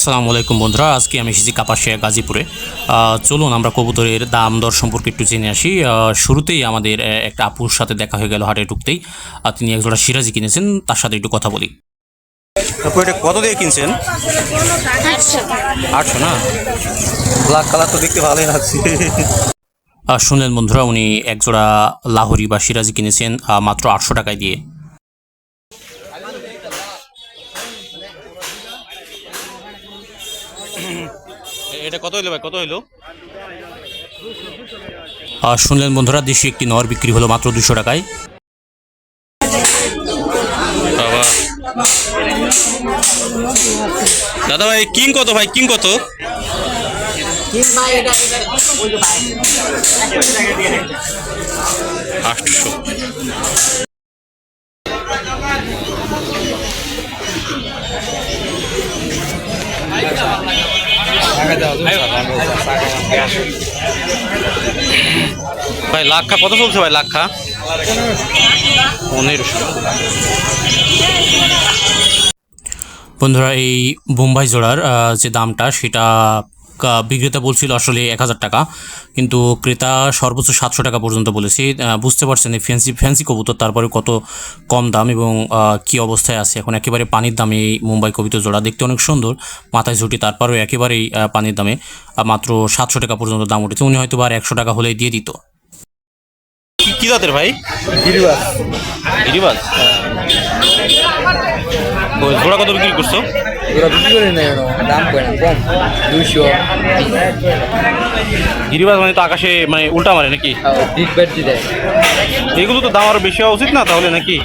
আসসালামু আলাইকুম বন্ধুরা, আজকে আমি এসেছি কাপাসিয়া গাজীপুরে। চলুন আমরা কবুতরের দাম দর সম্পর্কে একটু জেনে আসি। শুরুতেই আমাদের একটা আপুর সাথে দেখা হয়ে গেল হাটে ঢুকতেই। তিনি একজোড়া সিরাজি কিনেছেন, তার সাথে একটু কথা বলি। আপু, এটা কত দিয়ে কিনছেন? 800 না? ব্ল্যাক কালার তো দেখতে ভালোই লাগছে। শুনলেন বন্ধুরা, উনি একজোড়া লাহোরি বা সিরাজি কিনেছেন মাত্র 800 টাকায় দিয়ে। এটা কত হইলো ভাই, কত হইলো? শুনলেন বন্ধুরা, দেশি একটি নর বিক্রি হলো মাত্র 200 টাকায়। বাবা, দাদা ভাই কিং কত? ভাই কিং কত? 800। ভাই লাক্ষা কত চলছে? ভাই লাক্ষা 1500। বন্ধুরা, এই বোম্বাই জোড়ার যে দামটা সেটা বিক্রেতা বলছিল আসলে 1000 টাকা, কিন্তু ক্রেতা সর্বোচ্চ 700 টাকা পর্যন্ত বলেছি। বুঝতে পারছেন এই ফ্যান্সি কবুতর, তারপরে কত কম দাম এবং কি অবস্থায় আছে এখন। একেবারে পানির দামে এই মুম্বাই কবুতর জোড়া, দেখতে অনেক সুন্দর, মাথায় ঝুটি, তারপরেও একেবারেই পানির দামে মাত্র 700 টাকা পর্যন্ত দাম উঠেছে। উনি হয়তো আর 100 টাকা হলেই দিয়ে দিত। কি জাতের ভাই? গিরিবাজ। গিরিবাজ জোড়া কত বিক্রি করছো? ওরা বিক্রি করে নেই, দাম কম 200। গিরিবাজ মানে তো আকাশে মানে উল্টা মারে নাকি? বিগ ব্যাটারি দেয়। এগুলো তো দাম আরো বেশি হওয়া উচিত না তাহলে নাকি?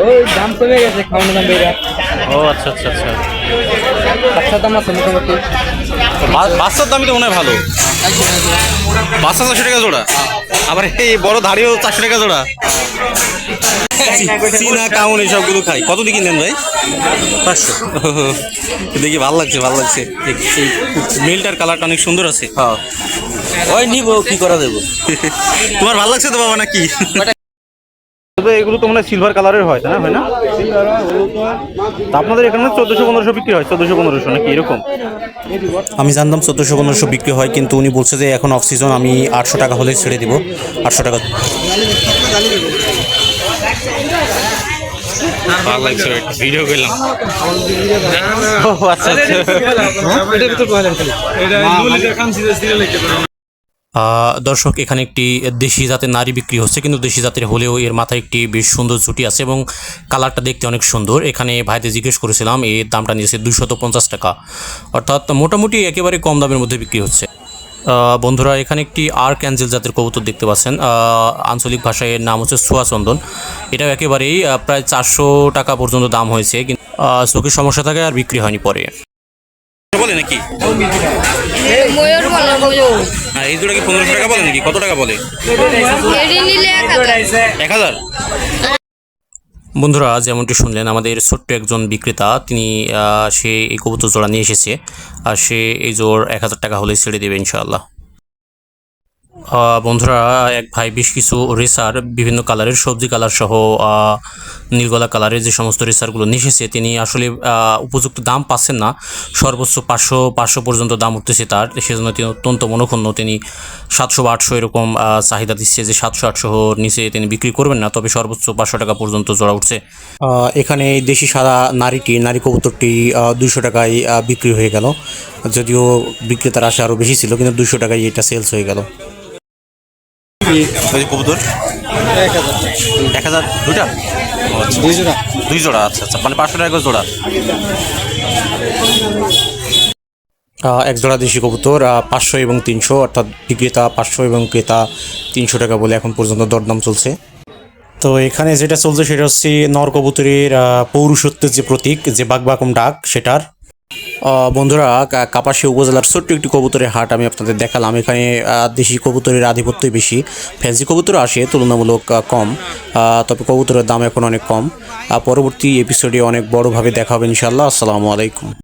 ওই দাম কমে গেছে, খাওয়ানো দাম বেড়ে। ও আচ্ছা আচ্ছা আচ্ছা। বাচ্চার দাম আছে মোটামুটি। বাচ্চার দামই তো মনে হয় ভালো। বাচ্চা 400 টাকা জোড়া, আবার এই বড় ধাড়িও 400 টাকা জোড়া। চীনা কাউন এইসবগুলো খাই। কত দিয়ে কিনলেন ভাই? 500। দেখি ভালো লাগছে, ভালো লাগছে। মেলটার কালারটা অনেক সুন্দর আছে। হ্যাঁ, ওই নিব, কি করা দেবো। তোমার ভালো লাগছে তো বাবা নাকি? এগুলো তো মানে সিলভার কালারের হয়, তাই না? হয় না? আপনাদের এখানে 1400-1500 বিক্রি হয়, 1400-1500 নাকি এরকম? আমি জানতাম 1400-1500 বিক্রি হয়, কিন্তু উনি বলছে যে এখন অফ সিজন, আমি 800 টাকা হলে ছেড়ে দিব। 800 টাকা ভালো লাগছে, ভিডিও করলাম। আচ্ছা আচ্ছা। দর্শক, এখানে একটি দেশি জাতের নারী বিক্রি হচ্ছে, কিন্তু দেশি জাতের হলেও এর মাথায় একটি বেশ সুন্দর ঝুটি আছে এবং কালারটা দেখতে অনেক সুন্দর। এখানে ভাইদের জিজ্ঞেস করেছিলাম, এর দামটা নিয়েছে 250 টাকা, অর্থাৎ মোটামুটি একেবারে কম দামের মধ্যে বিক্রি হচ্ছে। বন্ধুরা, এখানে একটি আর্ক অ্যাঞ্জেল জাতের কবুতর দেখতে পাচ্ছেন। আঞ্চলিক ভাষায় এর নাম হচ্ছে সোয়াচন্দন। এটাও একেবারেই প্রায় 400 টাকা পর্যন্ত দাম হয়েছে, কিন্তু চোখের সমস্যা থাকে আর বিক্রি হয়নি পরে। বলে নাকি এই জোড়া কি 1500 টাকা বলে নাকি? কত টাকা বলে? 1000। বন্ধুরা, যেমনটি শুনলেন, আমাদের ছোট্ট একজন বিক্রেতা, তিনি সে এই কবুতর জোড়া নিয়ে এসেছে, আর সে এই জোড় 1000 টাকা হলে ছেড়ে দেবে ইনশাআল্লাহ। বন্ধুরা, এক ভাই বেশ কিছু রেসার, বিভিন্ন কালারের, সবজি কালার সহ নীলগলা কালারের যে সমস্ত রেসারগুলো নিয়ে এসেছে, তিনি আসলে উপযুক্ত দাম পাচ্ছেন না। সর্বোচ্চ 500 পর্যন্ত দাম উঠতেছে তার, সেজন্য তিনি অত্যন্ত মনোক্ষুণ্ণ। তিনি 700 বা 800 এরকম চাহিদা দিচ্ছে যে 700-800 নিচে তিনি বিক্রি করবেন না, তবে সর্বোচ্চ 500 টাকা পর্যন্ত জোড়া উঠছে। এখানে দেশি সাদা নারী কবুতরটি 200 টাকায় বিক্রি হয়ে গেল, যদিও বিক্রেতার আশা আরও বেশি ছিল, কিন্তু 200 টাকায় এটা সেলস হয়ে গেল। কবুতর 1000 দুইটা? দুই জোড়া। আচ্ছা আচ্ছা, মানে 500 টাকা জোড়া। এক জোড়া দেশি কবুতর 500 এবং 300, অর্থাৎ বিক্রেতা 500 এবং ক্রেতা 300 টাকা বলে এখন পর্যন্ত দরদাম চলছে। তো এখানে যেটা চলছে সেটা হচ্ছে নর কবুতরের পৌরুষত্বের যে প্রতীক, যে বাঘবাকম ডাক, সেটার। বন্ধুরা, কাপাসিয়া উপজেলার ছোট্ট একটি কবুতরের হাট আমি আপনাদের দেখালাম। এখানে দেশি কবুতরের আধিপত্যই বেশি, ফ্যান্সি কবুতর আসে তুলনামূলক কম, তবে কবুতরের দাম এখন অনেক কম। পরবর্তী এপিসোডে অনেক বড়োভাবে দেখা হবে ইনশাআল্লাহ। আসসালামু আলাইকুম।